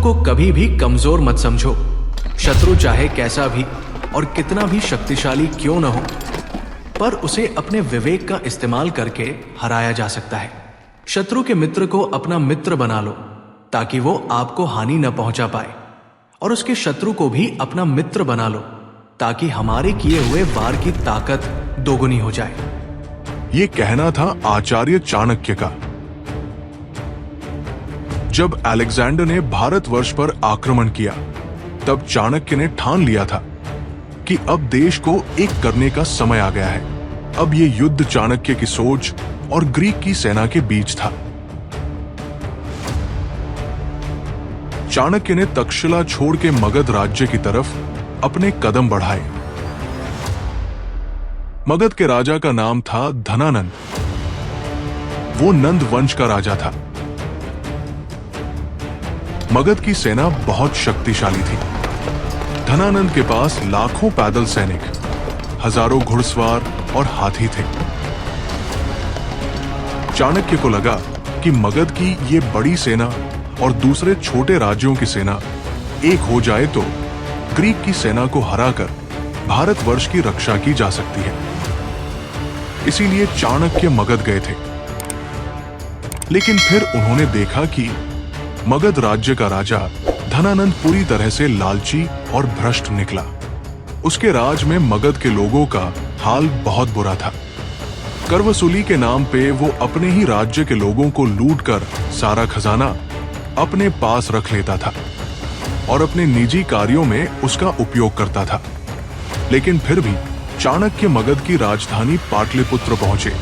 को कभी भी कमजोर मत समझो। शत्रु चाहे कैसा भी और कितना भी शक्तिशाली क्यों न हो, पर उसे अपने विवेक का इस्तेमाल करके हराया जा सकता है। शत्रु के मित्र को अपना मित्र बना लो ताकि वो आपको हानि न पहुंचा पाए, और उसके शत्रु को भी अपना मित्र बना लो ताकि हमारे किए हुए वार की ताकत दोगुनी हो जाए। ये कहना था आचार्य चाणक्य का। जब अलेक्जेंडर ने भारतवर्ष पर आक्रमण किया, तब चाणक्य ने ठान लिया था कि अब देश को एक करने का समय आ गया है। अब ये युद्ध चाणक्य की सोच और ग्रीक की सेना के बीच था। चाणक्य ने तक्षशिला छोड़ के मगध राज्य की तरफ अपने कदम बढ़ाए। मगध के राजा का नाम था धनानंद। वो नंद वंश का राजा था। मगध की सेना बहुत शक्तिशाली थी। धनानंद के पास लाखों पैदल सैनिक, हजारों घुड़सवार और हाथी थे। चाणक्य को लगा कि मगध की ये बड़ी सेना और दूसरे छोटे राज्यों की सेना एक हो जाए तो ग्रीक की सेना को हराकर भारतवर्ष की रक्षा की जा सकती है। इसीलिए चाणक्य मगध गए थे। लेकिन फिर उन्होंने देखा कि मगध राज्य का राजा धनानंद पूरी तरह से लालची और भ्रष्ट निकला। उसके राज में मगध के लोगों का हाल बहुत बुरा था। कर वसूली के नाम पे वो अपने ही राज्य के लोगों को लूटकर सारा खजाना अपने पास रख लेता था और अपने निजी कार्यों में उसका उपयोग करता था। लेकिन फिर भी चाणक्य मगध की राजधानी पाटलिपुत्र पहुंचे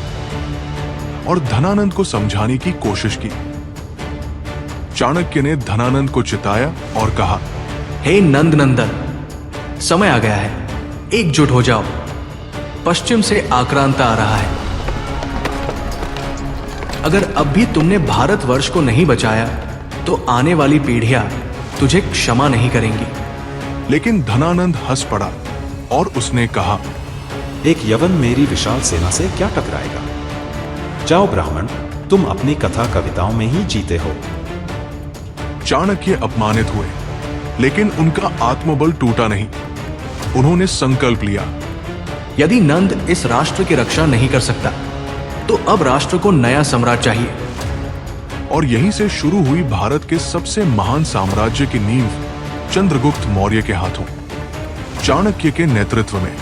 और धनानंद को समझाने की कोशिश की। चाणक्य ने धनानंद को चिताया और कहा, हे नंद नंदन, समय आ गया है, एकजुट हो जाओ। पश्चिम से आक्रांता आ रहा है। अगर अब भी तुमने भारतवर्ष को नहीं बचाया तो आने वाली पीढ़ियां तुझे क्षमा नहीं करेंगी। लेकिन धनानंद हंस पड़ा और उसने कहा, एक यवन मेरी विशाल सेना से क्या टकराएगा? जाओ ब्राह्मण, तुम अपनी कथा कविताओं में ही जीते हो। चाणक्य अपमानित हुए, लेकिन उनका आत्मबल टूटा नहीं। उन्होंने संकल्प लिया, यदि नंद इस राष्ट्र की रक्षा नहीं कर सकता तो अब राष्ट्र को नया सम्राट चाहिए। और यहीं से शुरू हुई भारत के सबसे महान साम्राज्य की नींव चंद्रगुप्त मौर्य के हाथों, चाणक्य के नेतृत्व में।